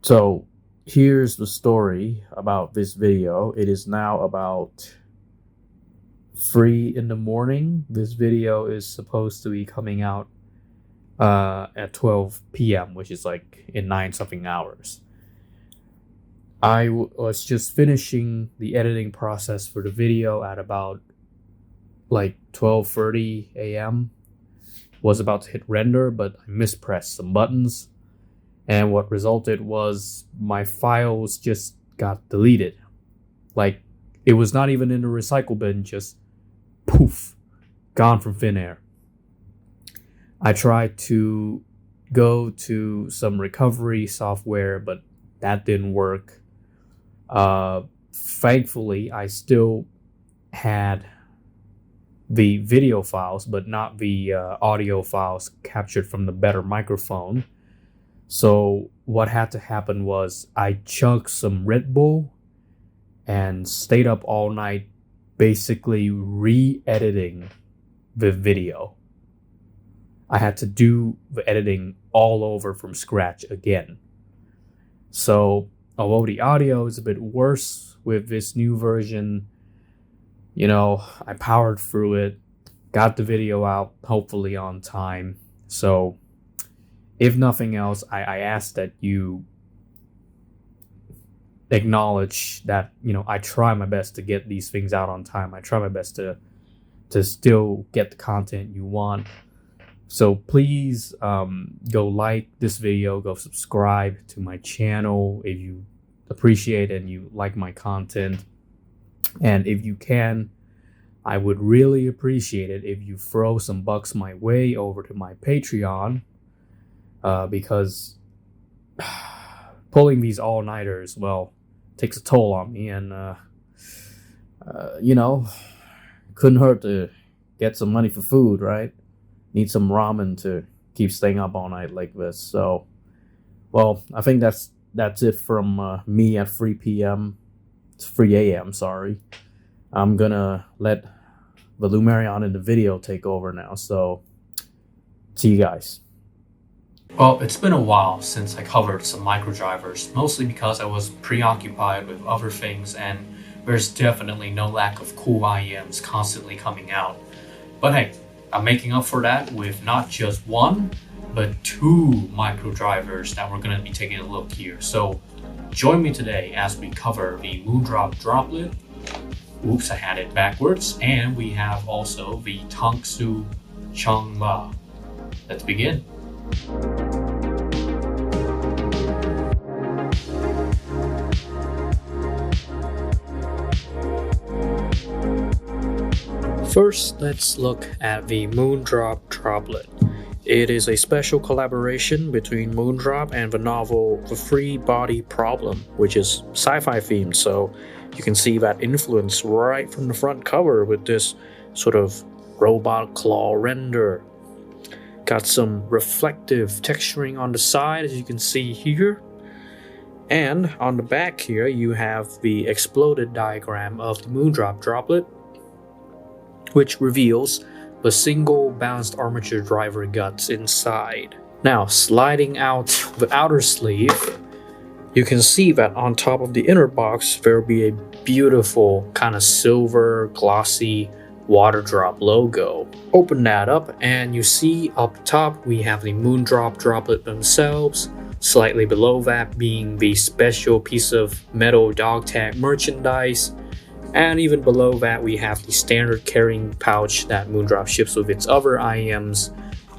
So here's the story about this video. It is now about 3 in the morning. This video is supposed to be coming out at 12 p.m., which is like in 9 something hours. I was just finishing the editing process for the video at about like 12:30 a.m. Was about to hit render, but I mispressed some buttons, and what resulted was my files just got deleted. Like, it was not even in the recycle bin, just poof, gone from thin air. I tried to go to some recovery software, but that didn't work. Thankfully, I still had the video files, but not the audio files captured from the better microphone. So what had to happen was I chugged some Red Bull and stayed up all night basically re-editing the video. I had to do the editing all over from scratch again. So although the audio is a bit worse with this new version, I powered through it, got the video out hopefully on time. So if nothing else, I ask that you acknowledge that, I try my best to get these things out on time. I try my best to still get the content you want. So please go like this video, go subscribe to my channel if you appreciate and you like my content. And if you can, I would really appreciate it if you throw some bucks my way over to my Patreon, because pulling these all-nighters, well, takes a toll on me, and couldn't hurt to get some money for food, right? Need some ramen to keep staying up all night like this. So, well, I think that's it from me at 3 p.m. It's 3 a.m. Sorry. I'm gonna let the Lumerion in the video take over now. So, see you guys. Well, it's been a while since I covered some microdrivers, mostly because I was preoccupied with other things, and there's definitely no lack of cool IEMs constantly coming out. But hey, I'm making up for that with not just one, but 2 microdrivers that we're going to be taking a look here. So join me today as we cover the Moondrop Droplet. Oops, I had it backwards. And we have also the Tangu Changla. Let's begin. First, let's look at the Moondrop Droplet. It is a special collaboration between Moondrop and the novel The Free Body Problem, which is sci-fi themed, so you can see that influence right from the front cover with this sort of robot claw render. Got some reflective texturing on the side, as you can see here. And on the back here, you have the exploded diagram of the Moondrop Droplet, which reveals the single balanced armature driver guts inside. Now, sliding out the outer sleeve, you can see that on top of the inner box, there will be a beautiful kind of silver, glossy water drop logo. Open that up, and you see up top we have the Moondrop Droplet themselves. Slightly below that being the special piece of metal dog tag merchandise. And even below that, we have the standard carrying pouch that Moondrop ships with its other IEMs,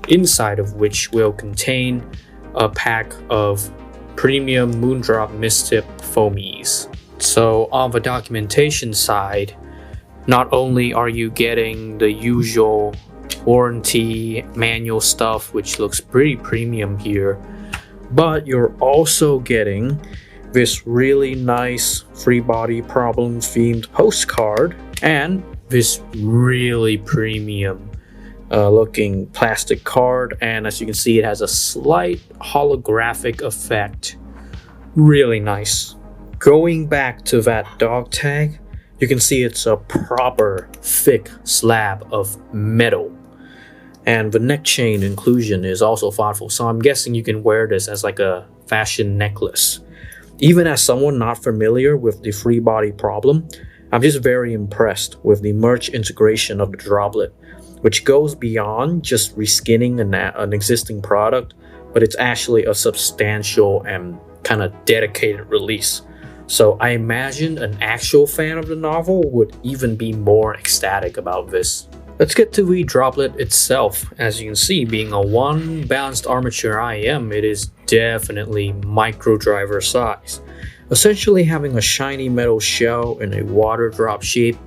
inside of which will contain a pack of premium Moondrop Mist-Tip foamies. So on the documentation side, not only are you getting the usual warranty manual stuff, which looks pretty premium here, but you're also getting this really nice Free Body Problem themed postcard and this really premium looking plastic card, and as you can see, it has a slight holographic effect. Really nice. Going back to that dog tag, you can see it's a proper thick slab of metal, And the neck chain inclusion is also thoughtful, so I'm guessing you can wear this as like a fashion necklace. Even as someone not familiar with the free body problem, I'm just very impressed with the merge integration of the droplet, which goes beyond just reskinning an existing product, but it's actually a substantial and kind of dedicated release. So I imagine an actual fan of the novel would even be more ecstatic about this. Let's get to the droplet itself. As you can see, being a one balanced armature IM, it is definitely Microdriver size. Essentially having a shiny metal shell in a water drop shape,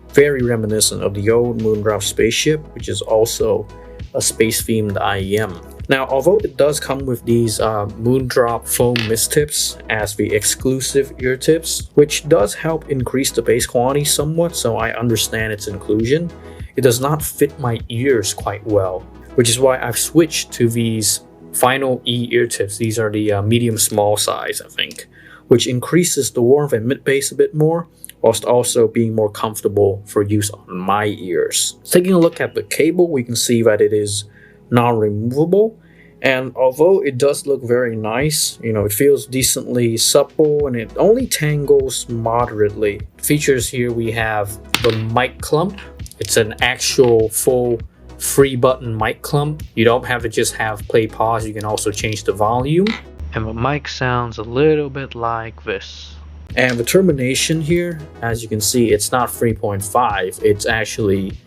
very reminiscent of the old Moondrop spaceship, which is also a space-themed IM. Now, although it does come with these Moondrop foam mist tips as the exclusive ear tips, which does help increase the bass quality somewhat, so I understand its inclusion, it does not fit my ears quite well, which is why I've switched to these Final E ear tips. These are the medium small size, I think, which increases the warmth and mid bass a bit more, whilst also being more comfortable for use on my ears. Taking a look at the cable, we can see that it is non-removable, and although it does look very nice, it feels decently supple and it only tangles moderately. Features here, we have the mic clump. It's an actual full free button mic clump. You don't have to just have play pause, you can also change the volume. And the mic sounds a little bit like this. And the termination here, as you can see, it's not 3.5, it's actually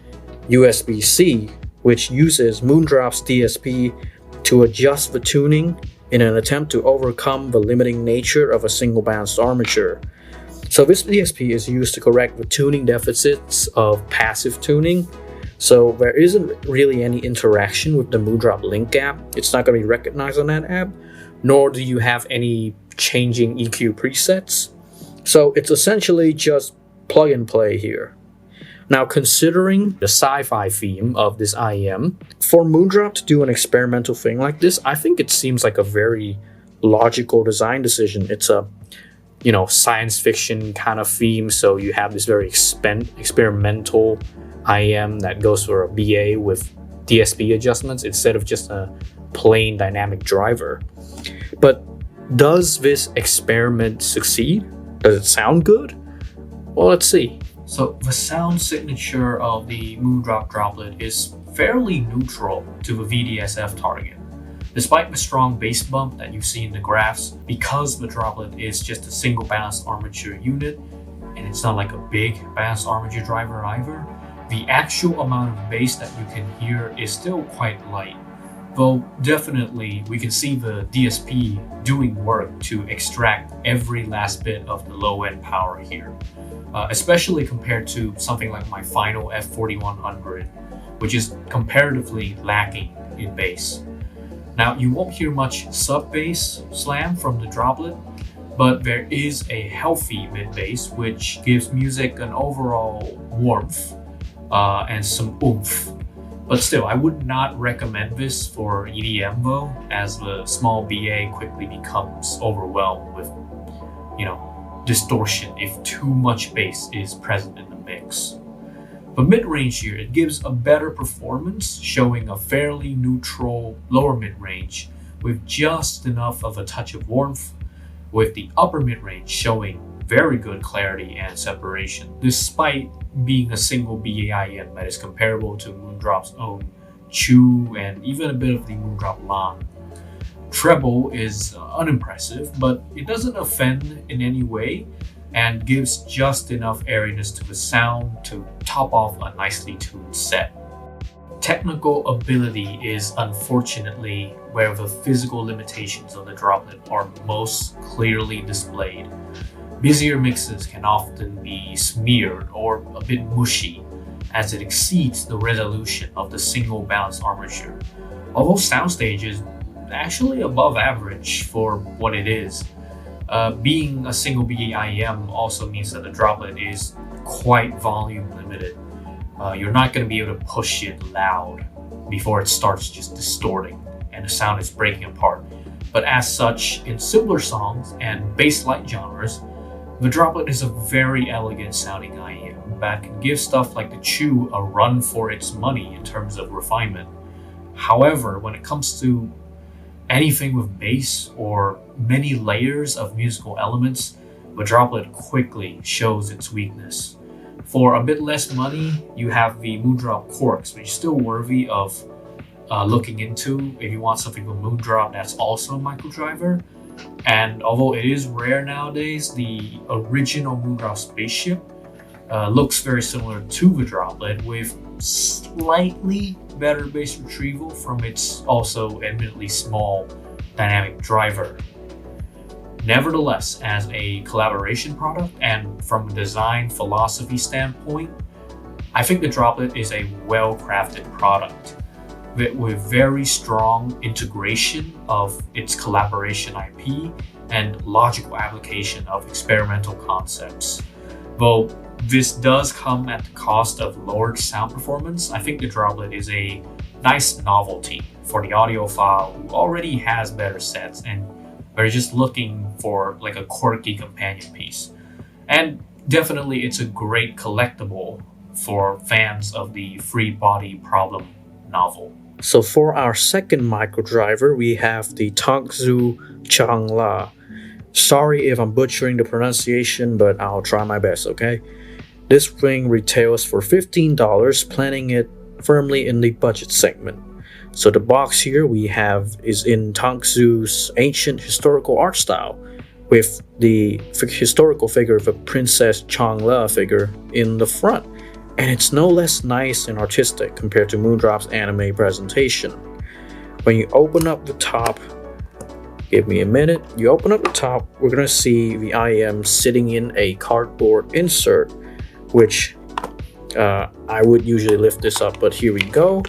USB-C, which uses Moondrop's DSP to adjust the tuning in an attempt to overcome the limiting nature of a single balanced armature. So this DSP is used to correct the tuning deficits of passive tuning. So there isn't really any interaction with the Moondrop Link app. It's not going to be recognized on that app, nor do you have any changing EQ presets. So it's essentially just plug and play here. Now, considering the sci-fi theme of this IEM, for Moondrop to do an experimental thing like this, I think it seems like a very logical design decision. It's a science fiction kind of theme, so you have this very experimental IM that goes for a BA with DSP adjustments instead of just a plain dynamic driver. But does this experiment succeed? Does it sound good? Well, let's see. So the sound signature of the Moondrop Droplet is fairly neutral to the VDSF target. Despite the strong bass bump that you see in the graphs, because the droplet is just a single balanced armature unit, and it's not like a big balanced armature driver either, the actual amount of bass that you can hear is still quite light. Though definitely we can see the DSP doing work to extract every last bit of the low end power here, especially compared to something like my final F4100, which is comparatively lacking in bass. Now, you won't hear much sub-bass slam from the droplet, but there is a healthy mid-bass which gives music an overall warmth and some oomph. But still, I would not recommend this for EDM though, as the small BA quickly becomes overwhelmed with, distortion if too much bass is present in the mix. But mid-range here, it gives a better performance, showing a fairly neutral lower mid-range with just enough of a touch of warmth, with the upper mid-range showing very good clarity and separation, despite being a single BAIM that is comparable to Moondrop's own Chu and even a bit of the Moondrop Lan. Treble is unimpressive, but it doesn't offend in any way, and gives just enough airiness to the sound to top off a nicely tuned set. Technical ability is unfortunately where the physical limitations of the droplet are most clearly displayed. Busier mixes can often be smeared or a bit mushy, as it exceeds the resolution of the single balanced armature, although soundstage is actually above average for what it is. Being a single BAIM also means that the droplet is quite volume limited. You're not going to be able to push it loud before it starts just distorting and the sound is breaking apart. But as such, in simpler songs and bass-light genres, the droplet is a very elegant sounding IM that can give stuff like the Chu a run for its money in terms of refinement. However, when it comes to anything with bass or many layers of musical elements, the Droplet quickly shows its weakness. For a bit less money, you have the Moondrop Corks, which is still worthy of looking into if you want something with Moondrop that's also a Microdriver. And although it is rare nowadays, the original Moondrop spaceship looks very similar to the Droplet with slightly better bass retrieval from its also admittedly small dynamic driver. Nevertheless, as a collaboration product and from a design philosophy standpoint, I think the Droplet is a well-crafted product with very strong integration of its collaboration IP and logical application of experimental concepts. Though this does come at the cost of lowered sound performance, I think the Droplet is a nice novelty for the audiophile who already has better sets and are just looking for like a quirky companion piece. And definitely it's a great collectible for fans of the Free Body Problem novel. So for our second Microdriver, we have the Tangu Changla. Sorry if I'm butchering the pronunciation, but I'll try my best, okay? This thing retails for $15, planting it firmly in the budget segment. So the box here we have is in Tangzu's ancient historical art style, with the historical figure of a Princess Changla figure in the front. And it's no less nice and artistic compared to Moondrop's anime presentation. When you open up the top, give me a minute, you open up the top, we're gonna see the IM sitting in a cardboard insert, which I would usually lift this up, but here we go.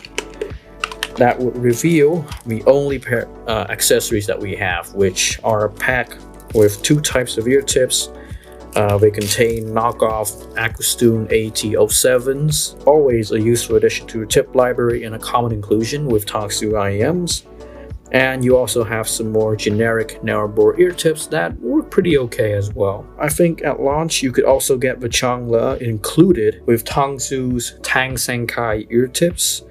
That would reveal the only pair accessories that we have, which are a pack with two types of ear tips. They contain knockoff Acoustune AT07s, always a useful addition to your tip library and a common inclusion with Tangzu IEMs. And you also have some more generic narrow-bore ear tips that work pretty okay as well. I think at launch you could also get the Changla included with Tangzu's Tang Senkai ear tips,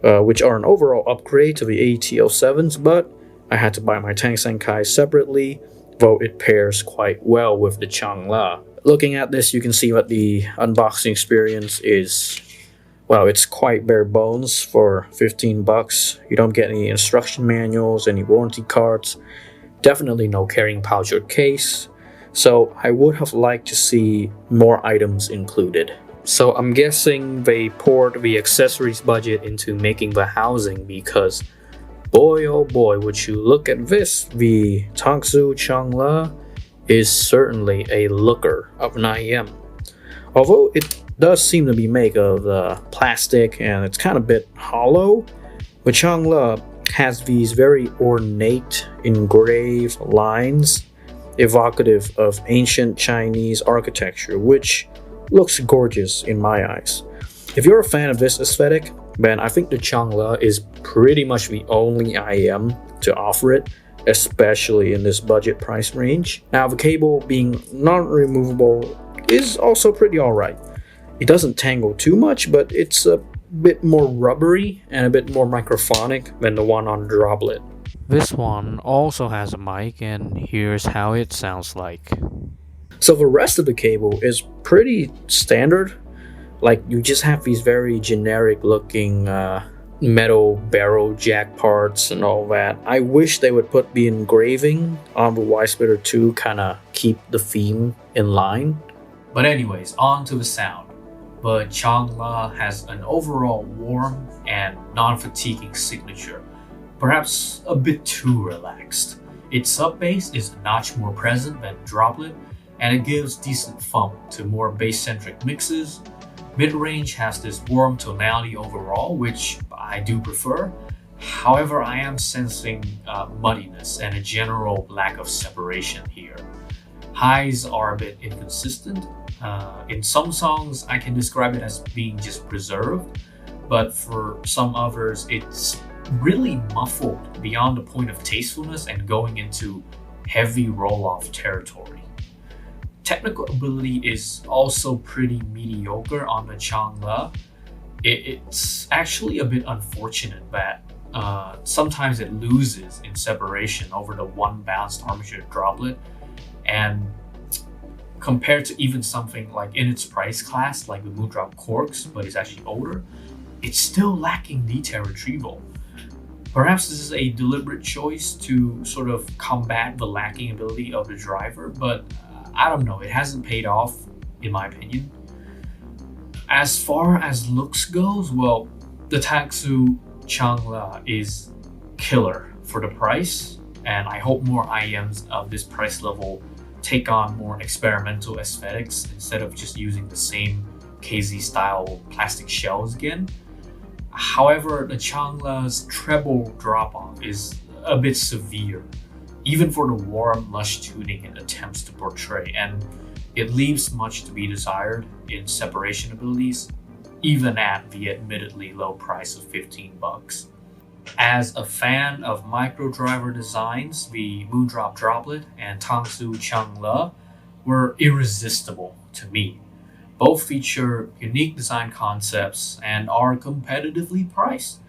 which are an overall upgrade to the AT07s, but I had to buy my Tang Senkai separately, though it pairs quite well with the Changla. Looking at this, you can see that the unboxing experience is, well, it's quite bare bones for $15. You don't get any instruction manuals, any warranty cards, definitely no carrying pouch or case, so I would have liked to see more items included. So I'm guessing they poured the accessories budget into making the housing because boy oh boy, would you look at this, the Tangu Changla is certainly a looker of an IEM. Although it does seem to be made of plastic and it's kind of a bit hollow, the Changla has these very ornate engraved lines evocative of ancient Chinese architecture, which looks gorgeous in my eyes. If you're a fan of this aesthetic, then I think the Changla is pretty much the only IEM to offer it, especially in this budget price range. Now the cable being non-removable is also pretty alright. It doesn't tangle too much, but it's a bit more rubbery and a bit more microphonic than the one on Droplet. This one also has a mic, and here's how it sounds like. So the rest of the cable is pretty standard. Like, you just have these very generic looking metal barrel jack parts and all that. I wish they would put the engraving on the Y-Splitter 2, kind of keep the theme in line. But anyways, on to the sound. But Changla has an overall warm and non-fatiguing signature, perhaps a bit too relaxed. Its sub-bass is a notch more present than Droplet, and it gives decent thump to more bass-centric mixes. Mid-range has this warm tonality overall, which I do prefer. However, I am sensing muddiness and a general lack of separation here. Highs are a bit inconsistent. In some songs, I can describe it as being just preserved, but for some others, it's really muffled beyond the point of tastefulness and going into heavy roll-off territory. Technical ability is also pretty mediocre on the Changla. It's actually a bit unfortunate that sometimes it loses in separation over the one balanced armature droplet, and compared to even something like in its price class like the Moondrop Corks, but it's actually older, it's still lacking detail retrieval. Perhaps this is a deliberate choice to sort of combat the lacking ability of the driver, but I don't know, it hasn't paid off in my opinion. As far as looks goes, well, the Tangu Changla is killer for the price, and I hope more IEMs of this price level take on more experimental aesthetics instead of just using the same KZ style plastic shells again. However, the Changla's treble drop-off is a bit severe, even for the warm, lush tuning it attempts to portray, and it leaves much to be desired in separation abilities, even at the admittedly low price of 15 bucks. As a fan of Microdriver designs, the Moondrop Droplet and Tangu Changla were irresistible to me. Both feature unique design concepts and are competitively priced.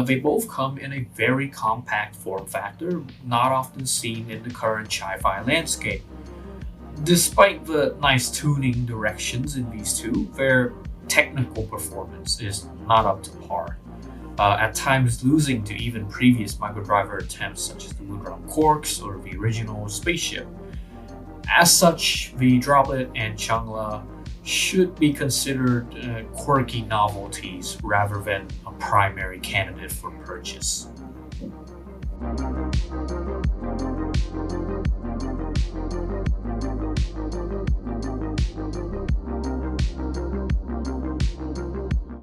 They both come in a very compact form factor, not often seen in the current sci-fi landscape. Despite the nice tuning directions in these two, their technical performance is not up to par, at times losing to even previous Microdriver attempts such as the Moondrop Corks or the original Spaceship. As such, the Droplet and Changla should be considered quirky novelties rather than a primary candidate for purchase.